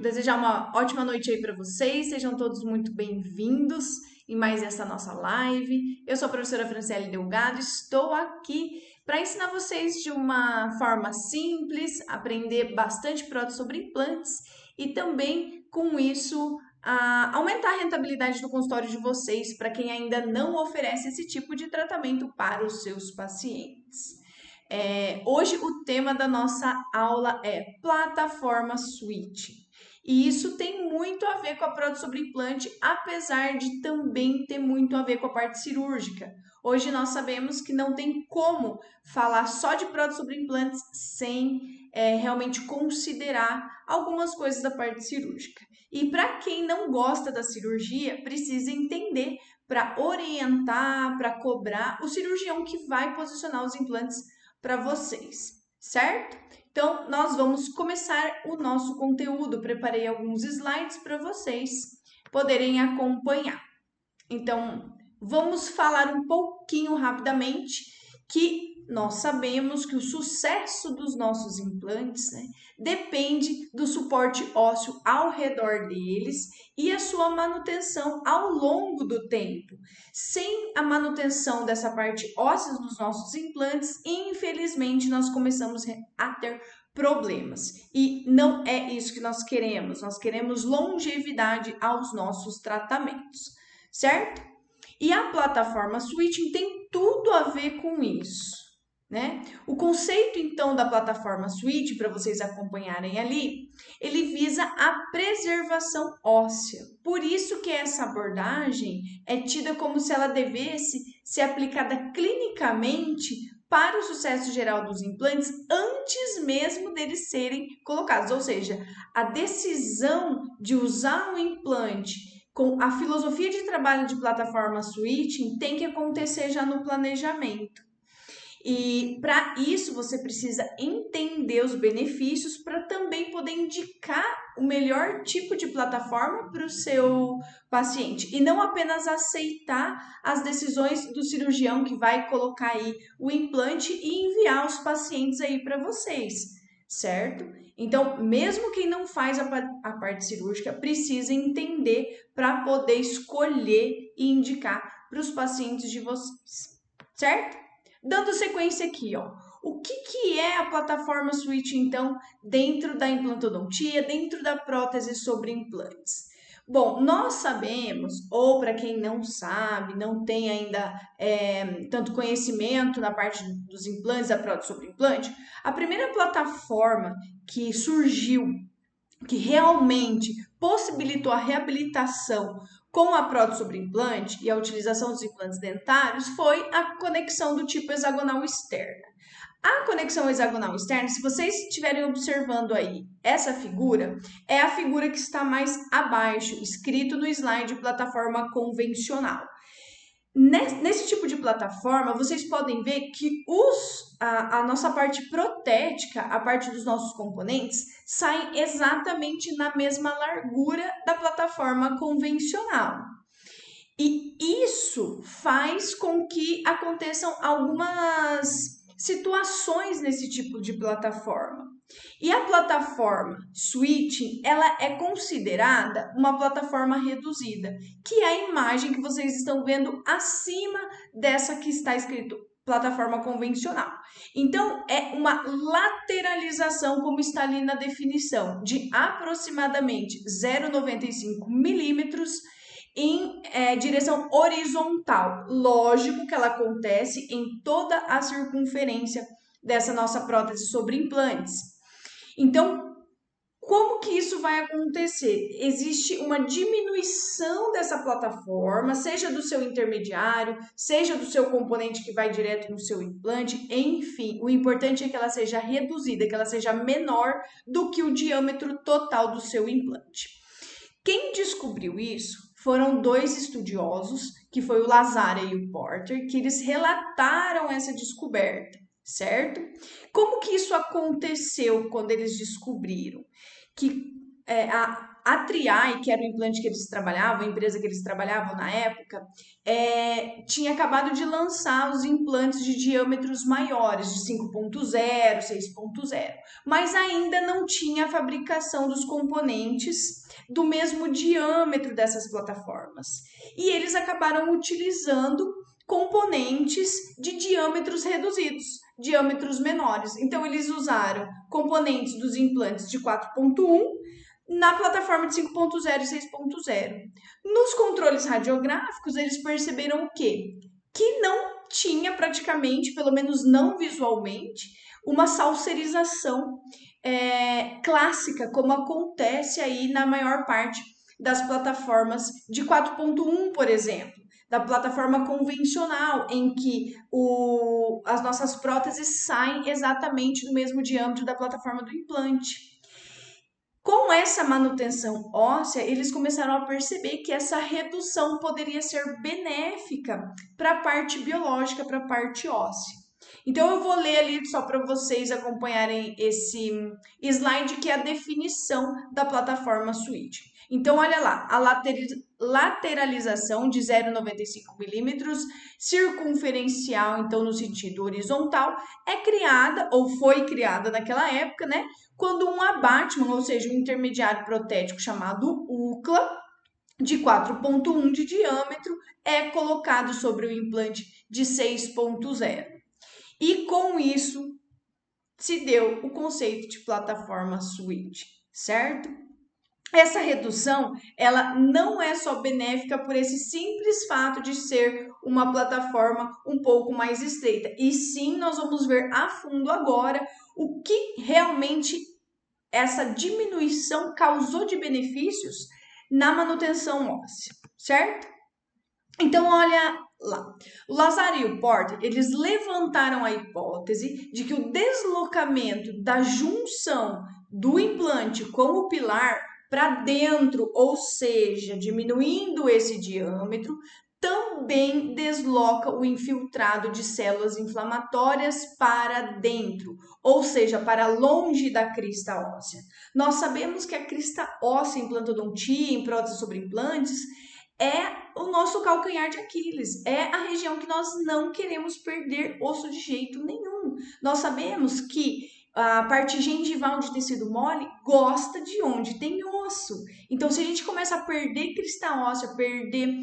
desejar uma ótima noite aí para vocês. Sejam todos muito bem-vindos em mais essa nossa live. Eu sou a professora Franciele Delgado, estou aqui para ensinar vocês de uma forma simples, aprender bastante prótese sobre implantes e também com isso aumentar a rentabilidade do consultório de vocês para quem ainda não oferece esse tipo de tratamento para os seus pacientes. Hoje o tema da nossa aula é plataforma switching. E isso tem muito a ver com a prótese sobre implante, apesar de também ter muito a ver com a parte cirúrgica. Hoje nós sabemos que não tem como falar só de prótese sobre implantes sem realmente considerar algumas coisas da parte cirúrgica. E para quem não gosta da cirurgia, precisa entender para orientar, para cobrar o cirurgião que vai posicionar os implantes para vocês, certo? Então, nós vamos começar o nosso conteúdo. Preparei alguns slides para vocês poderem acompanhar. Então, vamos falar um pouquinho rapidamente que nós sabemos que o sucesso dos nossos implantes, depende do suporte ósseo ao redor deles e a sua manutenção ao longo do tempo. Sem a manutenção dessa parte óssea dos nossos implantes, infelizmente, nós começamos a ter problemas. E não é isso que nós queremos. Nós queremos longevidade aos nossos tratamentos, certo? E a plataforma switching tem tudo a ver com isso, né? O conceito, então, da plataforma switching, para vocês acompanharem ali, ele visa a preservação óssea. Por isso que essa abordagem é tida como se ela devesse ser aplicada clinicamente para o sucesso geral dos implantes antes mesmo deles serem colocados. Ou seja, a decisão de usar um implante com a filosofia de trabalho de plataforma switching tem que acontecer já no planejamento. E para isso você precisa entender os benefícios para também poder indicar o melhor tipo de plataforma para o seu paciente e não apenas aceitar as decisões do cirurgião que vai colocar aí o implante e enviar os pacientes aí para vocês, certo? Então, mesmo quem não faz a parte cirúrgica precisa entender para poder escolher e indicar para os pacientes de vocês, certo? Dando sequência aqui, ó. O que é a plataforma switching, então, dentro da implantodontia, dentro da prótese sobre implantes? Bom, nós sabemos, ou para quem não sabe, não tem ainda tanto conhecimento na parte dos implantes, da prótese sobre implante, a primeira plataforma que surgiu, que realmente possibilitou a reabilitação com a prótese sobre implante e a utilização dos implantes dentários foi a conexão do tipo hexagonal externa. A conexão hexagonal externa, se vocês estiverem observando aí essa figura, é a figura que está mais abaixo, escrito no slide plataforma convencional. Nesse tipo de plataforma, vocês podem ver que a nossa parte protética, a parte dos nossos componentes, saem exatamente na mesma largura da plataforma convencional. E isso faz com que aconteçam algumas situações nesse tipo de plataforma. E a plataforma switching, ela é considerada uma plataforma reduzida, que é a imagem que vocês estão vendo acima dessa que está escrito plataforma convencional. Então, é uma lateralização, como está ali na definição, de aproximadamente 0,95 milímetros em direção horizontal. Lógico que ela acontece em toda a circunferência dessa nossa prótese sobre implantes. Então, como que isso vai acontecer? Existe uma diminuição dessa plataforma, seja do seu intermediário, seja do seu componente que vai direto no seu implante, enfim, o importante é que ela seja reduzida, que ela seja menor do que o diâmetro total do seu implante. Quem descobriu isso foram dois estudiosos, que foi o Lazzara e o Porter, que eles relataram essa descoberta, certo? Como que isso aconteceu quando eles descobriram? Que a Triai, que era o implante que eles trabalhavam, a empresa que eles trabalhavam na época, tinha acabado de lançar os implantes de diâmetros maiores, de 5.0, 6.0, mas ainda não tinha a fabricação dos componentes do mesmo diâmetro dessas plataformas. E eles acabaram utilizando componentes de diâmetros reduzidos, diâmetros menores. Então, eles usaram componentes dos implantes de 4.1 na plataforma de 5.0 e 6.0. Nos controles radiográficos, eles perceberam o quê? Que não tinha praticamente, pelo menos não visualmente, uma salserização clássica, como acontece aí na maior parte das plataformas de 4.1, por exemplo, da plataforma convencional, em que as nossas próteses saem exatamente do mesmo diâmetro da plataforma do implante. Com essa manutenção óssea, eles começaram a perceber que essa redução poderia ser benéfica para a parte biológica, para a parte óssea. Então, eu vou ler ali só para vocês acompanharem esse slide, que é a definição da plataforma Switch. Então, olha lá, a lateralização de 0,95 milímetros, circunferencial, então no sentido horizontal, é criada, ou foi criada naquela época, né? Quando um abattement, ou seja, um intermediário protético chamado UCLA, de 4.1 de diâmetro, é colocado sobre o implante de 6.0. E com isso se deu o conceito de plataforma Switch, certo? Essa redução, ela não é só benéfica por esse simples fato de ser uma plataforma um pouco mais estreita, e sim nós vamos ver a fundo agora o que realmente essa diminuição causou de benefícios na manutenção óssea, certo? Então, olha lá. O Lazare e o Porter, eles levantaram a hipótese de que o deslocamento da junção do implante com o pilar para dentro, ou seja, diminuindo esse diâmetro, também desloca o infiltrado de células inflamatórias para dentro, ou seja, para longe da crista óssea. Nós sabemos que a crista óssea em implantodontia, em prótese sobre implantes, é o nosso calcanhar de Aquiles, é a região que nós não queremos perder osso de jeito nenhum. Nós sabemos que a parte gengival de tecido mole gosta de onde tem osso. Então, se a gente começa a perder crista óssea, perder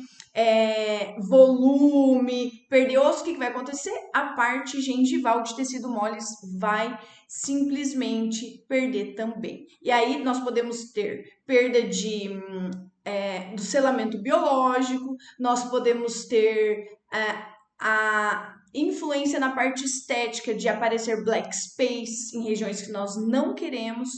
volume, perder osso, o que vai acontecer? A parte gengival de tecido mole vai simplesmente perder também. E aí nós podemos ter perda do selamento biológico, nós podemos ter a influência na parte estética de aparecer black space em regiões que nós não queremos.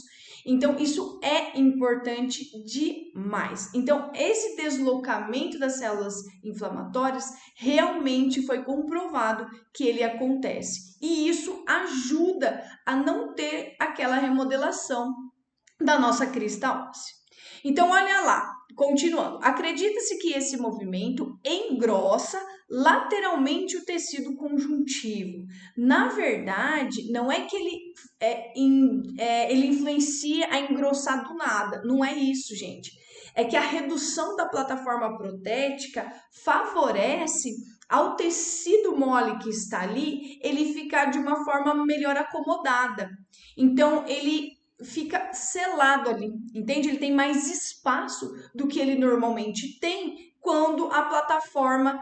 Então, isso é importante demais. Então, esse deslocamento das células inflamatórias realmente foi comprovado que ele acontece. E isso ajuda a não ter aquela remodelação da nossa crista óssea. Então, olha lá, continuando. Acredita-se que esse movimento engrossa lateralmente o tecido conjuntivo. Na verdade, não é que ele influencia a engrossar do nada. Não é isso, gente. É que a redução da plataforma protética favorece ao tecido mole que está ali, ele ficar de uma forma melhor acomodada. Então, ele fica selado ali, entende? Ele tem mais espaço do que ele normalmente tem quando a plataforma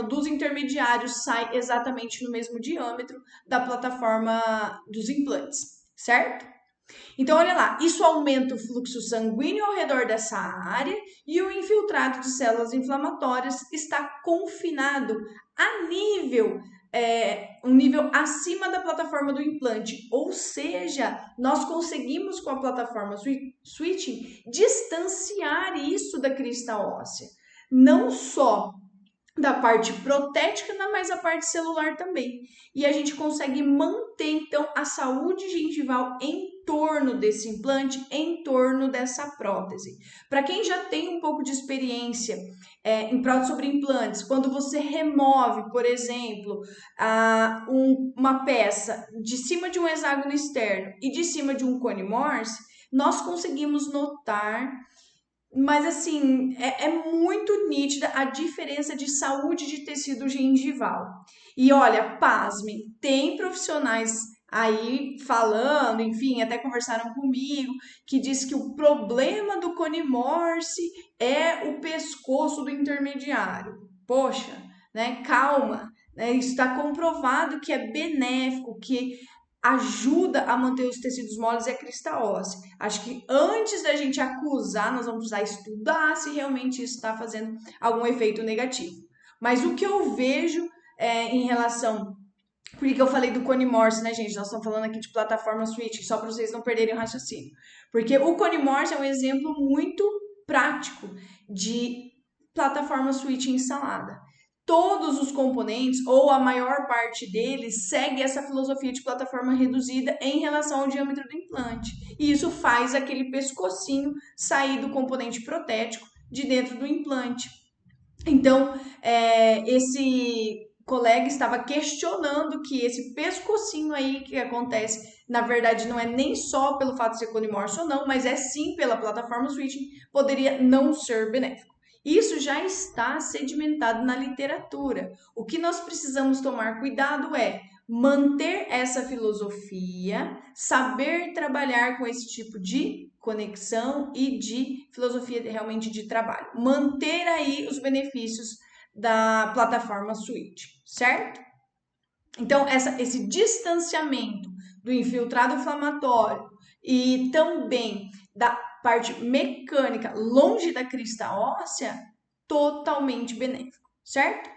dos intermediários sai exatamente no mesmo diâmetro da plataforma dos implantes, certo? Então, olha lá, isso aumenta o fluxo sanguíneo ao redor dessa área e o infiltrado de células inflamatórias está confinado a um nível acima da plataforma do implante, ou seja, nós conseguimos com a plataforma switching distanciar isso da crista óssea, não só da parte protética, mas a parte celular também. E a gente consegue manter, então, a saúde gengival em torno desse implante, em torno dessa prótese. Para quem já tem um pouco de experiência em prótese sobre implantes, quando você remove, por exemplo, uma peça de cima de um hexágono externo e de cima de um cone Morse, nós conseguimos notar, mas assim, é muito nítida a diferença de saúde de tecido gengival. E olha, pasmem, tem profissionais aí falando, enfim, até conversaram comigo, que diz que o problema do cone morse é o pescoço do intermediário. Poxa, né? Calma, né? Isso está comprovado que é benéfico, que ajuda a manter os tecidos moles e a crista óssea. Acho que antes da gente acusar, nós vamos precisar estudar se realmente isso está fazendo algum efeito negativo. Mas o que eu vejo em relação. Por que eu falei do cone morse, né, gente? Nós estamos falando aqui de plataforma switch, só para vocês não perderem o raciocínio. Porque o cone morse é um exemplo muito prático de plataforma switch instalada. Todos os componentes, ou a maior parte deles, segue essa filosofia de plataforma reduzida em relação ao diâmetro do implante. E isso faz aquele pescocinho sair do componente protético de dentro do implante. Então, esse colega estava questionando que esse pescocinho aí que acontece, na verdade, não é nem só pelo fato de ser cone morse ou não, mas é sim pela plataforma switching, poderia não ser benéfico. Isso já está sedimentado na literatura. O que nós precisamos tomar cuidado é manter essa filosofia, saber trabalhar com esse tipo de conexão e de filosofia realmente de trabalho. Manter aí os benefícios da plataforma Switch, certo? Então, esse distanciamento do infiltrado inflamatório e também da parte mecânica longe da crista óssea, totalmente benéfico, certo?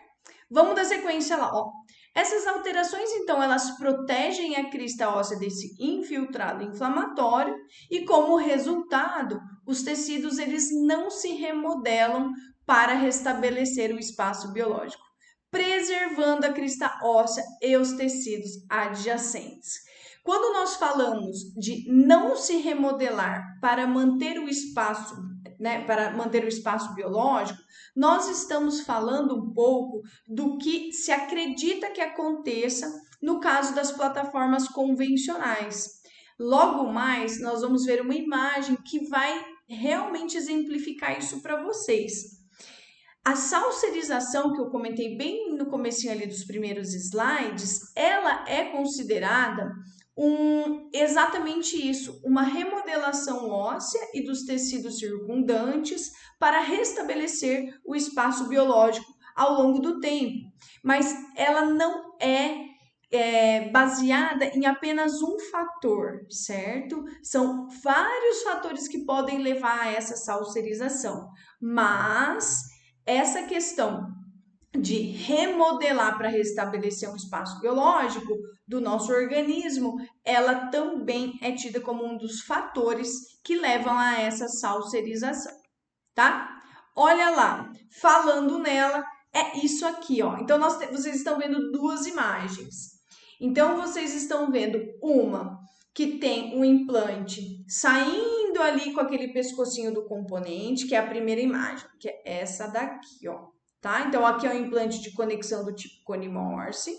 Vamos dar sequência lá, ó. Essas alterações, então, elas protegem a crista óssea desse infiltrado inflamatório e, como resultado, os tecidos eles não se remodelam para restabelecer o espaço biológico, preservando a crista óssea e os tecidos adjacentes. Quando nós falamos de não se remodelar para manter o espaço, né, para manter o espaço biológico, nós estamos falando um pouco do que se acredita que aconteça no caso das plataformas convencionais. Logo mais, nós vamos ver uma imagem que vai realmente exemplificar isso para vocês. A salserização que eu comentei bem no comecinho ali dos primeiros slides, ela é considerada exatamente isso, uma remodelação óssea e dos tecidos circundantes para restabelecer o espaço biológico ao longo do tempo. Mas ela não é baseada em apenas um fator, certo? São vários fatores que podem levar a essa salserização, mas essa questão de remodelar para restabelecer um espaço biológico do nosso organismo, ela também é tida como um dos fatores que levam a essa salserização, tá? Olha lá, falando nela, é isso aqui, ó. Então, vocês estão vendo duas imagens. Então, vocês estão vendo uma que tem um implante saindo ali com aquele pescocinho do componente, que é a primeira imagem, que é essa daqui, ó, tá? Então, aqui é um implante de conexão do tipo cone morse.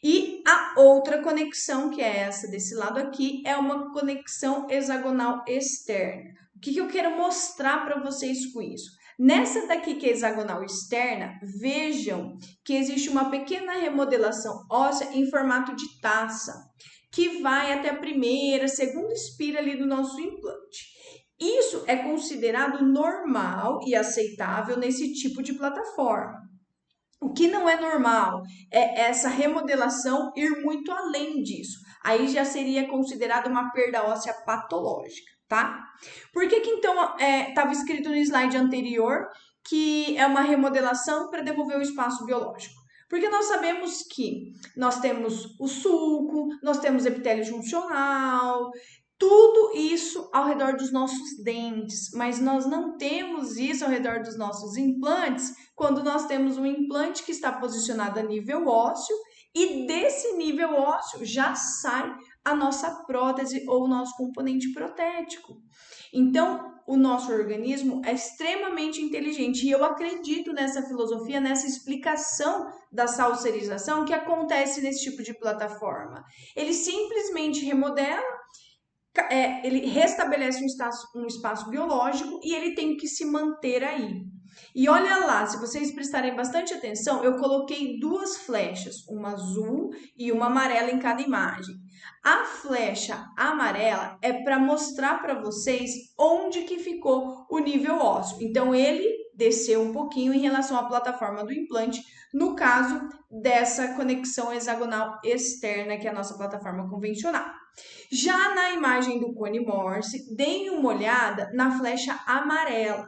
E a outra conexão, que é essa desse lado aqui, é uma conexão hexagonal externa. O que eu quero mostrar para vocês com isso? Nessa daqui que é hexagonal externa, vejam que existe uma pequena remodelação óssea em formato de taça, que vai até a primeira, segunda espira ali do nosso implante. Isso é considerado normal e aceitável nesse tipo de plataforma. O que não é normal é essa remodelação ir muito além disso. Aí já seria considerada uma perda óssea patológica, tá? Por que então estava escrito no slide anterior que é uma remodelação para devolver o espaço biológico? Porque nós sabemos que nós temos o sulco, nós temos epitélio juncional, tudo isso ao redor dos nossos dentes, mas nós não temos isso ao redor dos nossos implantes quando nós temos um implante que está posicionado a nível ósseo e desse nível ósseo já sai a nossa prótese ou o nosso componente protético. Então, o nosso organismo é extremamente inteligente e eu acredito nessa filosofia, nessa explicação da salserização que acontece nesse tipo de plataforma. Ele simplesmente remodela ele restabelece um espaço biológico e ele tem que se manter aí. E olha lá, se vocês prestarem bastante atenção, eu coloquei duas flechas, uma azul e uma amarela em cada imagem. A flecha amarela é para mostrar para vocês onde que ficou o nível ósseo. Então, ele desceu um pouquinho em relação à plataforma do implante, no caso dessa conexão hexagonal externa, que é a nossa plataforma convencional. Já na imagem do cone Morse, deem uma olhada na flecha amarela.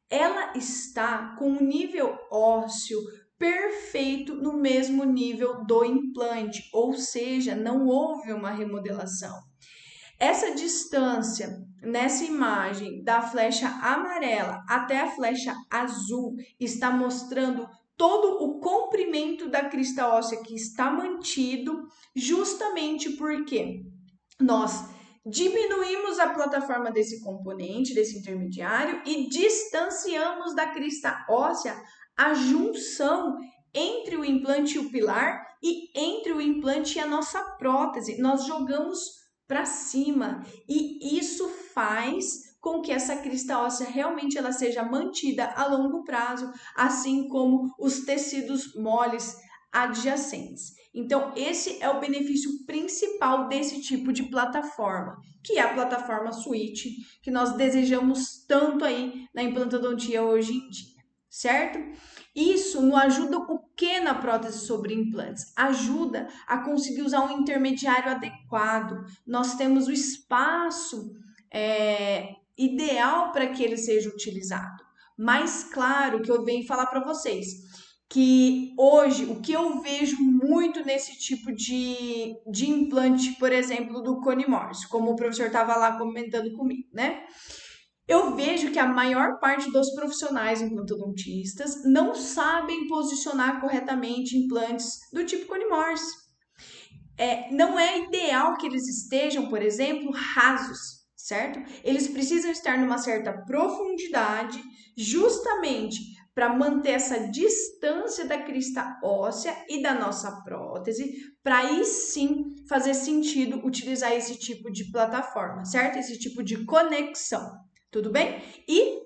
Ela está com o nível ósseo perfeito no mesmo nível do implante, ou seja, não houve uma remodelação. Essa distância nessa imagem da flecha amarela até a flecha azul está mostrando todo o comprimento da crista óssea que está mantido, justamente porque nós diminuímos a plataforma desse componente, desse intermediário, e distanciamos da crista óssea a junção entre o implante e o pilar e entre o implante e a nossa prótese. Nós jogamos para cima e isso faz com que essa crista óssea realmente ela seja mantida a longo prazo, assim como os tecidos moles adjacentes. Então, esse é o benefício principal desse tipo de plataforma, que é a plataforma Switch, que nós desejamos tanto aí na implantodontia hoje em dia, certo? Isso nos ajuda o que na prótese sobre implantes? Ajuda a conseguir usar um intermediário adequado. Nós temos o espaço ideal para que ele seja utilizado. Mas claro que eu venho falar para vocês que hoje o que eu vejo muito nesse tipo de implante, por exemplo, do cone Morse, como o professor estava lá comentando comigo, né? Eu vejo que a maior parte dos profissionais implantodontistas não sabem posicionar corretamente implantes do tipo cone Morse. Não é ideal que eles estejam, por exemplo, rasos, certo? Eles precisam estar numa certa profundidade, justamente para manter essa distância da crista óssea e da nossa prótese, para aí sim fazer sentido utilizar esse tipo de plataforma, certo? Esse tipo de conexão, tudo bem? E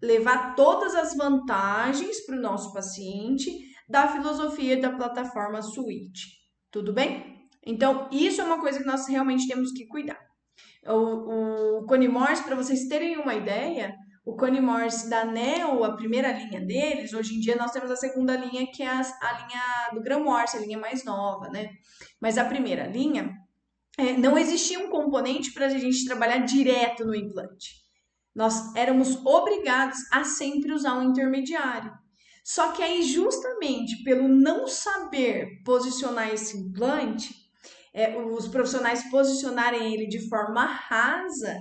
levar todas as vantagens para o nosso paciente da filosofia da plataforma Switch, tudo bem? Então, isso é uma coisa que nós realmente temos que cuidar. O cone Morse, para vocês terem uma ideia, o cone Morse da Neo, a primeira linha deles, hoje em dia nós temos a segunda linha, que é a linha do Gram Morse, a linha mais nova, né? Mas a primeira linha, não existia um componente para a gente trabalhar direto no implante. Nós éramos obrigados a sempre usar um intermediário. Só que aí, justamente pelo não saber posicionar esse implante, os profissionais posicionarem ele de forma rasa,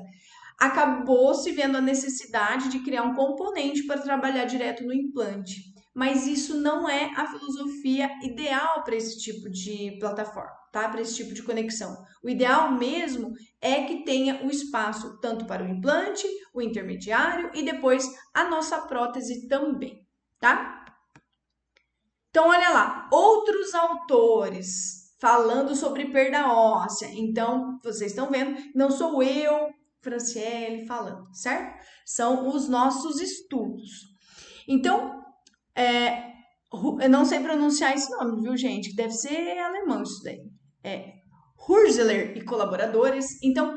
acabou se vendo a necessidade de criar um componente para trabalhar direto no implante. Mas isso não é a filosofia ideal para esse tipo de plataforma, tá? Para esse tipo de conexão. O ideal mesmo é que tenha o espaço tanto para o implante, o intermediário e depois a nossa prótese também, tá? Então, olha lá, outros autores falando sobre perda óssea. Então, vocês estão vendo, não sou eu, Franciele, falando, certo? São os nossos estudos. Então, eu não sei pronunciar esse nome, viu, gente? Deve ser alemão isso daí. Hürzeler e colaboradores, então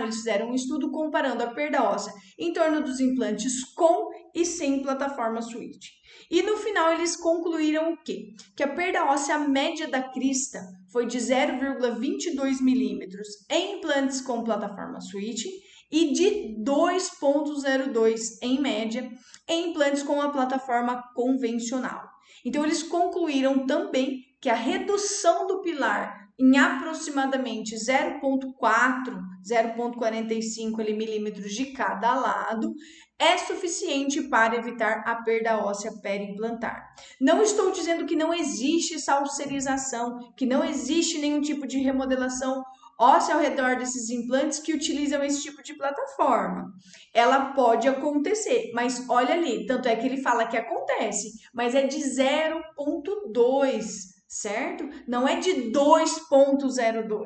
eles fizeram um estudo comparando a perda óssea em torno dos implantes com e sem plataforma Switch. E no final eles concluíram o quê? Que a perda óssea média da crista foi de 0,22 milímetros em implantes com plataforma Switch e de 2,02 em média em implantes com a plataforma convencional. Então eles concluíram também que a redução do pilar em aproximadamente 0,4, 0,45 milímetros de cada lado, é suficiente para evitar a perda óssea periimplantar. Não estou dizendo que não existe salserização, que não existe nenhum tipo de remodelação óssea ao redor desses implantes que utilizam esse tipo de plataforma. Ela pode acontecer, mas olha ali, tanto é que ele fala que acontece, mas é de 0,2, certo? Não é de 2,02.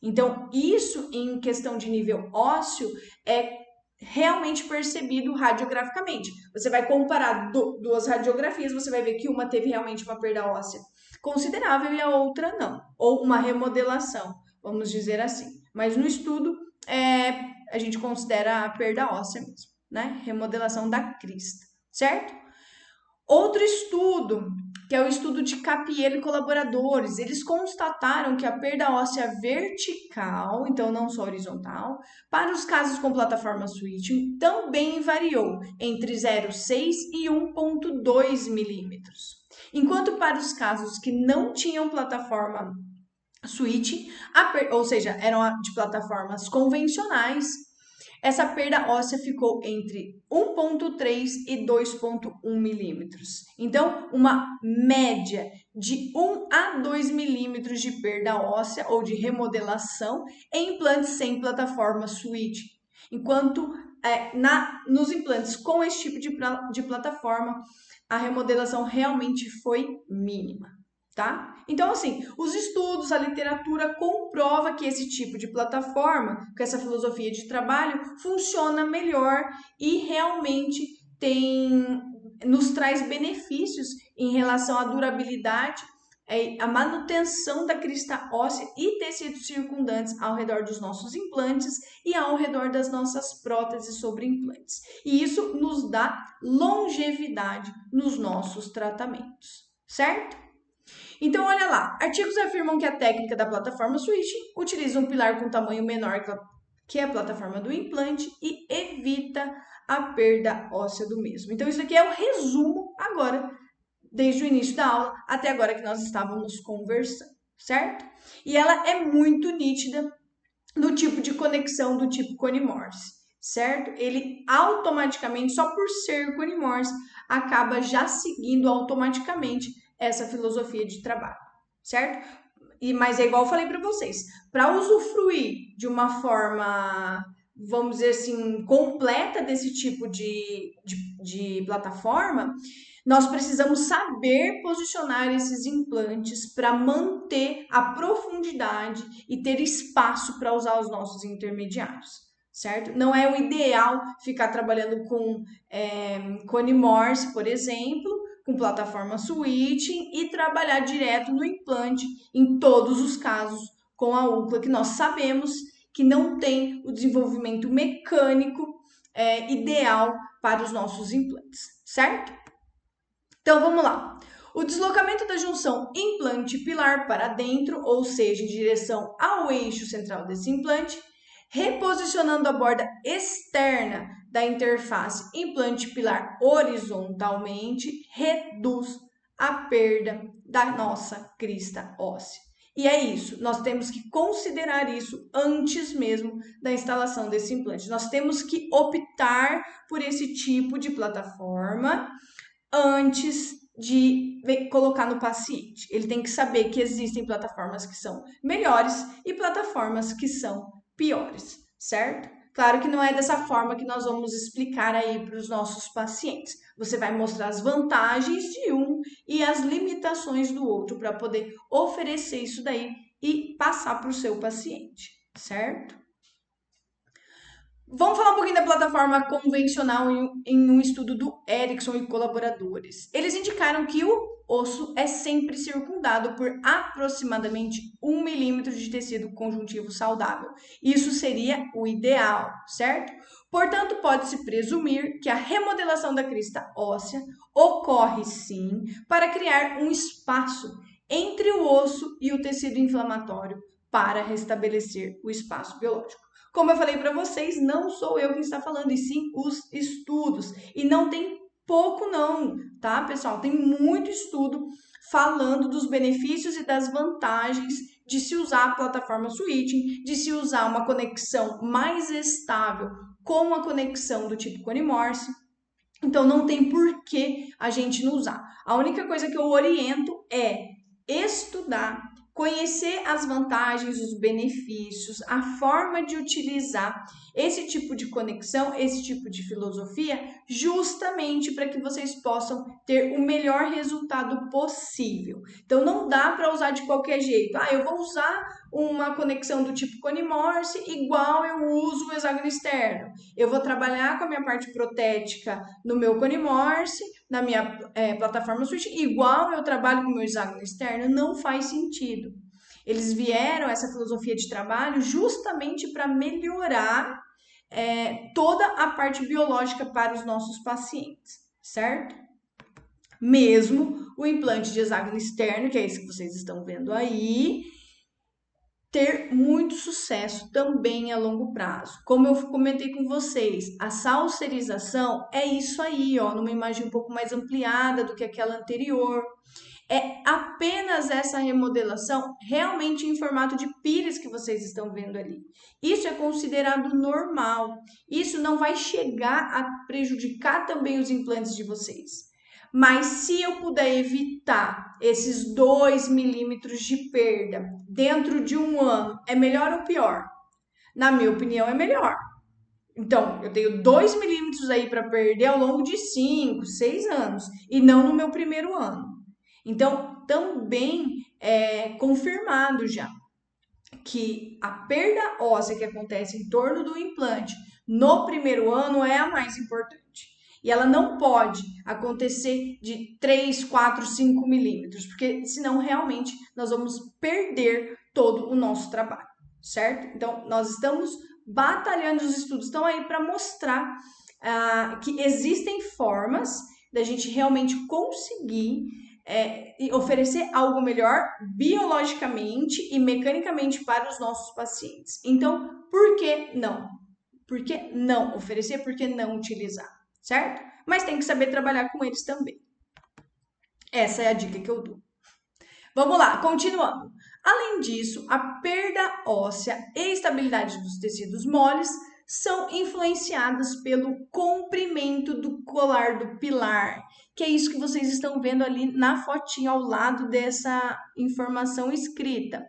Então, isso em questão de nível ósseo é realmente percebido radiograficamente. Você vai comparar duas radiografias, você vai ver que uma teve realmente uma perda óssea considerável e a outra não, ou uma remodelação, vamos dizer assim. Mas no estudo, a gente considera a perda óssea mesmo, né? Remodelação da crista, certo? Outro estudo, que é o estudo de Cappiello e colaboradores, eles constataram que a perda óssea vertical, então não só horizontal, para os casos com plataforma switching, também variou entre 0,6 e 1,2 milímetros. Enquanto para os casos que não tinham plataforma switching, ou seja, eram de plataformas convencionais, essa perda óssea ficou entre 1,3 e 2,1 milímetros. Então, uma média de 1 a 2 milímetros de perda óssea ou de remodelação em implantes sem plataforma switch. Enquanto nos implantes com esse tipo de plataforma, a remodelação realmente foi mínima. Tá? Então, assim, os estudos, a literatura comprova que esse tipo de plataforma, com essa filosofia de trabalho, funciona melhor e realmente nos traz benefícios em relação à durabilidade, a manutenção da crista óssea e tecidos circundantes ao redor dos nossos implantes e ao redor das nossas próteses sobre implantes. E isso nos dá longevidade nos nossos tratamentos, certo? Então, olha lá, artigos afirmam que a técnica da plataforma switching utiliza um pilar com tamanho menor que a plataforma do implante e evita a perda óssea do mesmo. Então, isso aqui é o resumo agora, desde o início da aula até agora que nós estávamos conversando, certo? E ela é muito nítida no tipo de conexão do tipo Cone Morse, certo? Ele automaticamente, só por ser Cone Morse, acaba já seguindo automaticamente essa filosofia de trabalho, certo? Mas é igual eu falei para vocês, para usufruir de uma forma, vamos dizer assim, completa desse tipo de plataforma, nós precisamos saber posicionar esses implantes para manter a profundidade e ter espaço para usar os nossos intermediários, certo? Não é o ideal ficar trabalhando com Cone Morse, por exemplo, com plataforma switching e trabalhar direto no implante em todos os casos com a UCLA, que nós sabemos que não tem o desenvolvimento mecânico ideal para os nossos implantes, certo? Então vamos lá. O deslocamento da junção implante-pilar para dentro, ou seja, em direção ao eixo central desse implante, reposicionando a borda externa da interface implante-pilar horizontalmente, reduz a perda da nossa crista óssea. E é isso, nós temos que considerar isso antes mesmo da instalação desse implante. Nós temos que optar por esse tipo de plataforma antes de colocar no paciente. Ele tem que saber que existem plataformas que são melhores e plataformas que são piores, certo? Claro que não é dessa forma que nós vamos explicar aí para os nossos pacientes. Você vai mostrar as vantagens de um e as limitações do outro para poder oferecer isso daí e passar para o seu paciente, certo? Vamos falar um pouquinho da plataforma convencional em um estudo do Erickson e colaboradores. Eles indicaram que o osso é sempre circundado por aproximadamente 1 milímetro de tecido conjuntivo saudável. Isso seria o ideal, certo? Portanto, pode-se presumir que a remodelação da crista óssea ocorre sim para criar um espaço entre o osso e o tecido inflamatório para restabelecer o espaço biológico. Como eu falei para vocês, não sou eu quem está falando, e sim os estudos. E não tem pouco não, tá, pessoal? Tem muito estudo falando dos benefícios e das vantagens de se usar a plataforma switching, de se usar uma conexão mais estável com a conexão do tipo Cone Morse. Então, não tem por que a gente não usar. A única coisa que eu oriento é estudar conhecer as vantagens, os benefícios, a forma de utilizar esse tipo de conexão, esse tipo de filosofia, justamente para que vocês possam ter o melhor resultado possível. Então, não dá para usar de qualquer jeito. Eu vou usar uma conexão do tipo Cone Morse igual eu uso o hexágono externo. Eu vou trabalhar com a minha parte protética no meu Cone Morse, na minha plataforma Switch, igual eu trabalho com o meu hexágono externo. Não faz sentido. Eles vieram, essa filosofia de trabalho, justamente para melhorar toda a parte biológica para os nossos pacientes, certo? Mesmo o implante de hexágono externo, que é esse que vocês estão vendo aí, ter muito sucesso também a longo prazo. Como eu comentei com vocês, a salserização é isso aí, ó, numa imagem um pouco mais ampliada do que aquela anterior. É apenas essa remodelação realmente em formato de pires que vocês estão vendo ali. Isso é considerado normal. Isso não vai chegar a prejudicar também os implantes de vocês. Mas se eu puder evitar esses 2 milímetros de perda dentro de um ano, é melhor ou pior? Na minha opinião, é melhor. Então, eu tenho 2 milímetros aí para perder ao longo de 5, 6 anos e não no meu primeiro ano. Então, também é confirmado já que a perda óssea que acontece em torno do implante no primeiro ano é a mais importante. E ela não pode acontecer de 3, 4, 5 milímetros, porque senão realmente nós vamos perder todo o nosso trabalho, certo? Então, nós estamos batalhando, os estudos estão aí para mostrar que existem formas da gente realmente conseguir oferecer algo melhor biologicamente e mecanicamente para os nossos pacientes. Então, por que não? Por que não oferecer? Por que não utilizar? Certo? Mas tem que saber trabalhar com eles também. Essa é a dica que eu dou. Vamos lá, continuando. Além disso, a perda óssea e estabilidade dos tecidos moles são influenciadas pelo comprimento do colar do pilar, que é isso que vocês estão vendo ali na fotinha ao lado dessa informação escrita,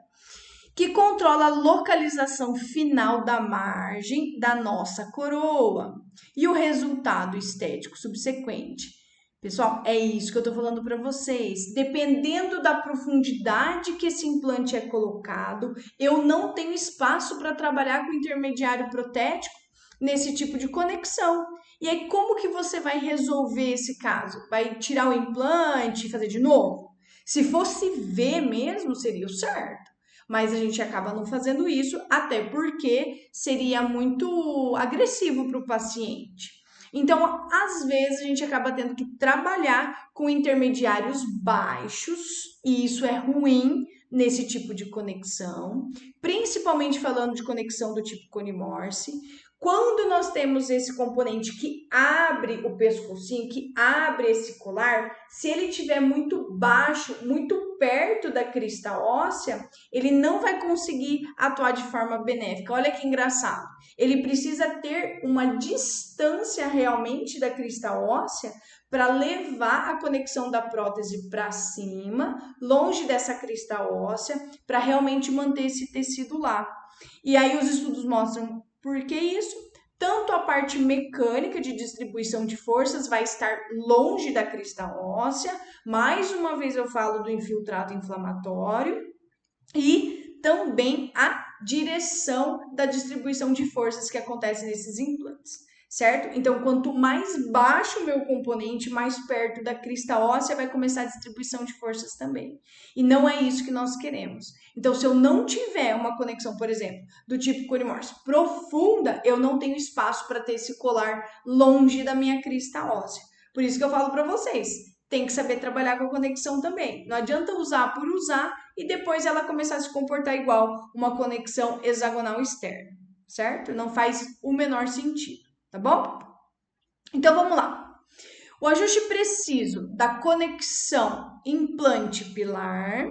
que controla a localização final da margem da nossa coroa e o resultado estético subsequente. Pessoal, é isso que eu tô falando para vocês. Dependendo da profundidade que esse implante é colocado, eu não tenho espaço para trabalhar com intermediário protético nesse tipo de conexão. E aí, como que você vai resolver esse caso? Vai tirar o implante e fazer de novo? Se fosse ver mesmo, seria o certo. Mas a gente acaba não fazendo isso, até porque seria muito agressivo para o paciente. Então, às vezes, a gente acaba tendo que trabalhar com intermediários baixos, e isso é ruim nesse tipo de conexão, principalmente falando de conexão do tipo Cone Morse. Quando nós temos esse componente que abre o pescocinho, que abre esse colar, se ele estiver muito baixo, muito perto da crista óssea, ele não vai conseguir atuar de forma benéfica. Olha que engraçado. Ele precisa ter uma distância realmente da crista óssea para levar a conexão da prótese para cima, longe dessa crista óssea, para realmente manter esse tecido lá. E aí os estudos mostram por que isso? Tanto a parte mecânica de distribuição de forças vai estar longe da crista óssea, mais uma vez eu falo do infiltrado inflamatório, e também a direção da distribuição de forças que acontece nesses implantes, certo? Então, quanto mais baixo o meu componente, mais perto da crista óssea vai começar a distribuição de forças também. E não é isso que nós queremos. Então, se eu não tiver uma conexão, por exemplo, do tipo Cone Morse profunda, eu não tenho espaço para ter esse colar longe da minha crista óssea. Por isso que eu falo para vocês, tem que saber trabalhar com a conexão também. Não adianta usar por usar e depois ela começar a se comportar igual uma conexão hexagonal externa, certo? Não faz o menor sentido, tá bom? Então vamos lá. O ajuste preciso da conexão implante-pilar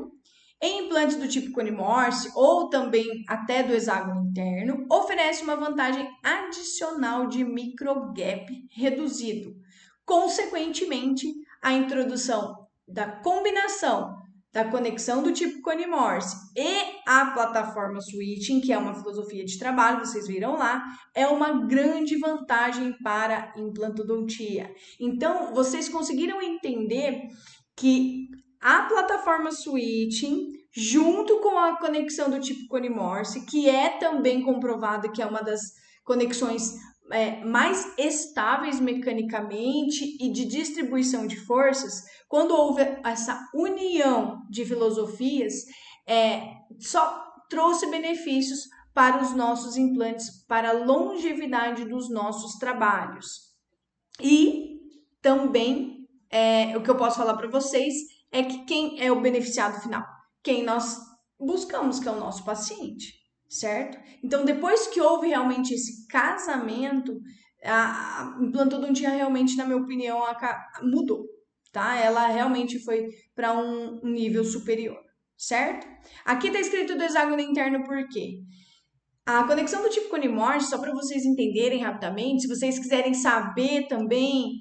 em implantes do tipo Cone Morse ou também até do hexágono interno oferece uma vantagem adicional de microgap reduzido. Consequentemente, a introdução da combinação da conexão do tipo Cone-Morse e a plataforma Switching, que é uma filosofia de trabalho, vocês viram lá, é uma grande vantagem para implantodontia. Então, vocês conseguiram entender que a plataforma Switching, junto com a conexão do tipo Cone-Morse, que é também comprovado que é uma das conexões mais estáveis mecanicamente e de distribuição de forças, quando houve essa união de filosofias, só trouxe benefícios para os nossos implantes, para a longevidade dos nossos trabalhos. E também, o que eu posso falar para vocês é que quem é o beneficiado final? Quem nós buscamos, que é o nosso paciente, certo? Então, depois que houve realmente esse casamento, a implantodontia realmente, na minha opinião, mudou, tá? Ela realmente foi para um nível superior, certo? Aqui tá escrito do hexágono interno por quê? A conexão do tipo Cone-Morse, só para vocês entenderem rapidamente, se vocês quiserem saber também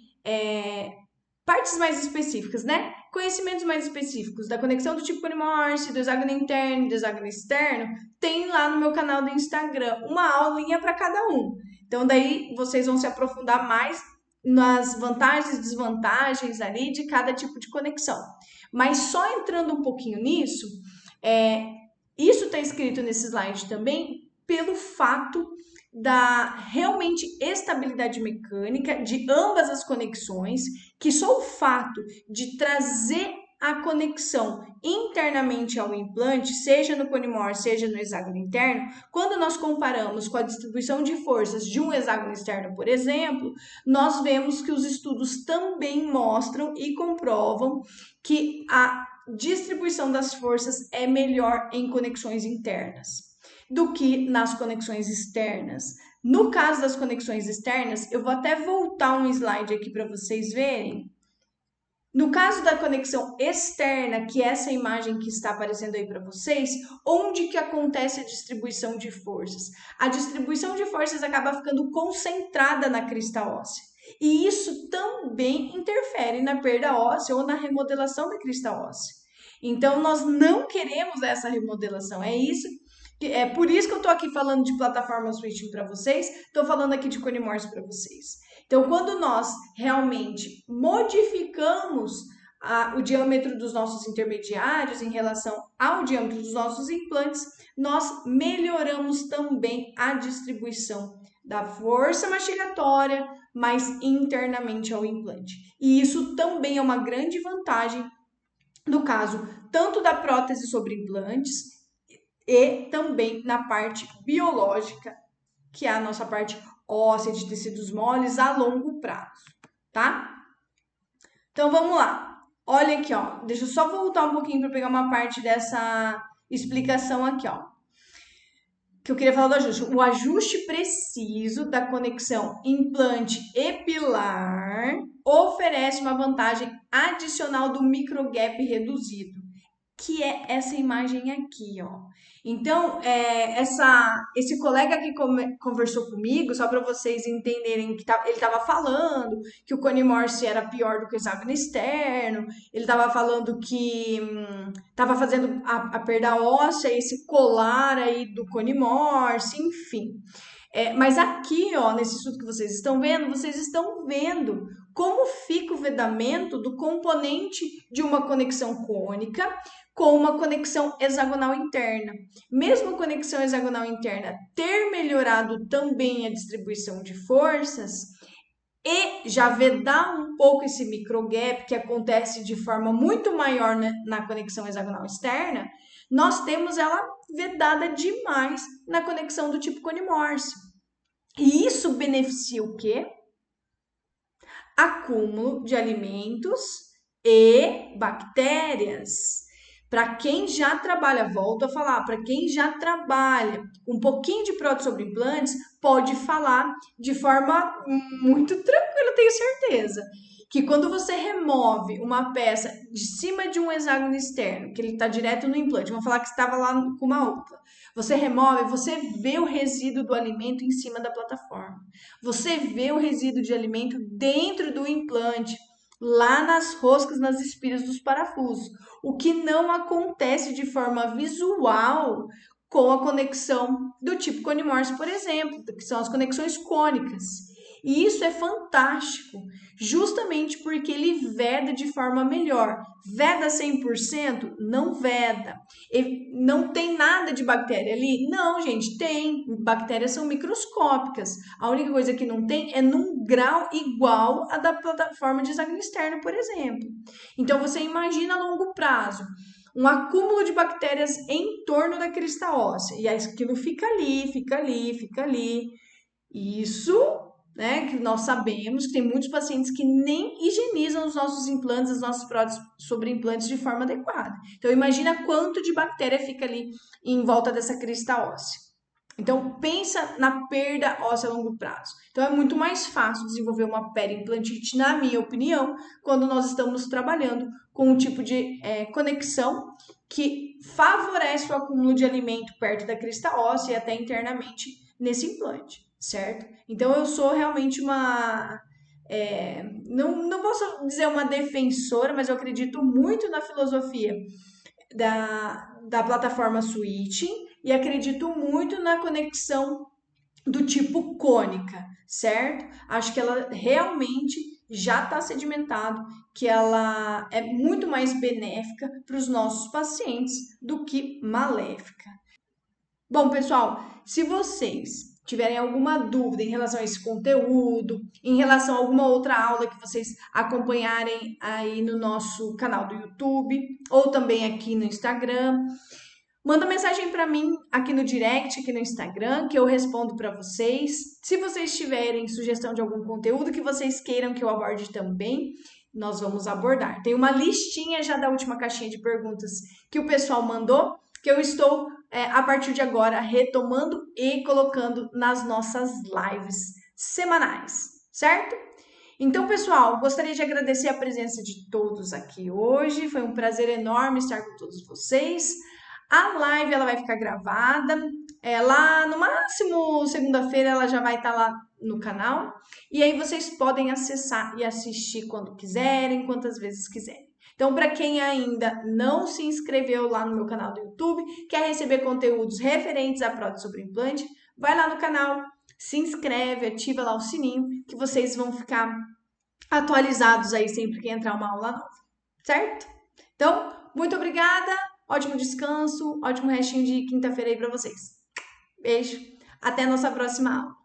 partes mais específicas, né? Conhecimentos mais específicos da conexão do tipo Cone-Morse, do hexágono interno e do hexágono externo, tem lá no meu canal do Instagram uma aulinha para cada um. Então, daí vocês vão se aprofundar mais nas vantagens e desvantagens ali de cada tipo de conexão. Mas só entrando um pouquinho nisso, isso está escrito nesse slide também pelo fato da realmente estabilidade mecânica de ambas as conexões, que só o fato de trazer a conexão internamente ao implante, seja no Cone-Morse, seja no hexágono interno, quando nós comparamos com a distribuição de forças de um hexágono externo, por exemplo, nós vemos que os estudos também mostram e comprovam que a distribuição das forças é melhor em conexões internas do que nas conexões externas. No caso das conexões externas, eu vou até voltar um slide aqui para vocês verem. No caso da conexão externa, que é essa imagem que está aparecendo aí para vocês, onde que acontece a distribuição de forças? A distribuição de forças acaba ficando concentrada na crista óssea. E isso também interfere na perda óssea ou na remodelação da crista óssea. Então, nós não queremos essa remodelação. É por isso que eu estou aqui falando de plataforma switching para vocês, estou falando aqui de Cone-Morse para vocês. Então, quando nós realmente modificamos o diâmetro dos nossos intermediários em relação ao diâmetro dos nossos implantes, nós melhoramos também a distribuição da força mastigatória, mas internamente ao implante. E isso também é uma grande vantagem no caso tanto da prótese sobre implantes e também na parte biológica, que é a nossa parte óssea de tecidos moles a longo prazo, tá? Então vamos lá. Olha aqui, ó. Deixa eu só voltar um pouquinho para pegar uma parte dessa explicação aqui, ó. Que eu queria falar do ajuste. O ajuste preciso da conexão implante e pilar oferece uma vantagem adicional do microgap reduzido, que é essa imagem aqui, ó. Então, esse colega que conversou comigo, só para vocês entenderem que ele estava falando que o Cone-Morse era pior do que o hexágono externo, ele estava falando que estava fazendo a perda óssea, esse colar aí do Cone-Morse, enfim. Mas aqui, ó, nesse estudo que vocês estão vendo como fica o vedamento do componente de uma conexão cônica com uma conexão hexagonal interna. Mesmo a conexão hexagonal interna ter melhorado também a distribuição de forças e já vedar um pouco esse microgap que acontece de forma muito maior na conexão hexagonal externa, nós temos ela vedada demais na conexão do tipo Cone-Morse. E isso beneficia o quê? Acúmulo de alimentos e bactérias. Para quem já trabalha, volto a falar, para quem já trabalha um pouquinho de prótese sobre implantes, pode falar de forma muito tranquila, tenho certeza. Que quando você remove uma peça de cima de um hexágono externo, que ele está direto no implante, vamos falar que estava lá com uma outra, você remove, você vê o resíduo do alimento em cima da plataforma. Você vê o resíduo de alimento dentro do implante. lá nas roscas, nas espiras dos parafusos, o que não acontece de forma visual com a conexão do tipo cone Morse, por exemplo, que são as conexões cônicas. E isso é fantástico, justamente porque ele veda de forma melhor. Veda 100%? Não veda. Não tem nada de bactéria ali? Não, gente, tem. Bactérias são microscópicas. A única coisa que não tem é num grau igual a da plataforma de exame externo, por exemplo. Então, você imagina a longo prazo um acúmulo de bactérias em torno da crista óssea. E aquilo fica ali, fica ali, fica ali. Isso, né, que nós sabemos que tem muitos pacientes que nem higienizam os nossos implantes, as nossas próteses sobre implantes de forma adequada. Então, imagina quanto de bactéria fica ali em volta dessa crista óssea. Então, pensa na perda óssea a longo prazo. Então, é muito mais fácil desenvolver uma periimplantite, na minha opinião, quando nós estamos trabalhando com um tipo de conexão que favorece o acúmulo de alimento perto da crista óssea e até internamente nesse implante, certo? Então, eu sou realmente uma... não posso dizer uma defensora, mas eu acredito muito na filosofia da plataforma Switching e acredito muito na conexão do tipo cônica, certo? Acho que ela realmente já está sedimentado, que ela é muito mais benéfica para os nossos pacientes do que maléfica. Bom, pessoal, se vocês tiverem alguma dúvida em relação a esse conteúdo, em relação a alguma outra aula que vocês acompanharem aí no nosso canal do YouTube ou também aqui no Instagram, manda mensagem para mim aqui no direct, aqui no Instagram, que eu respondo para vocês. Se vocês tiverem sugestão de algum conteúdo que vocês queiram que eu aborde também, nós vamos abordar. Tem uma listinha já da última caixinha de perguntas que o pessoal mandou, que eu estou, a partir de agora, retomando e colocando nas nossas lives semanais, certo? Então, pessoal, gostaria de agradecer a presença de todos aqui hoje. Foi um prazer enorme estar com todos vocês. A live ela vai ficar gravada. Lá no máximo segunda-feira ela já vai estar lá no canal. E aí vocês podem acessar e assistir quando quiserem, quantas vezes quiserem. Então, para quem ainda não se inscreveu lá no meu canal do YouTube, quer receber conteúdos referentes à prótese sobre implante, vai lá no canal, se inscreve, ativa lá o sininho, que vocês vão ficar atualizados aí sempre que entrar uma aula nova, certo? Então, muito obrigada, ótimo descanso, ótimo restinho de quinta-feira aí para vocês. Beijo, até a nossa próxima aula.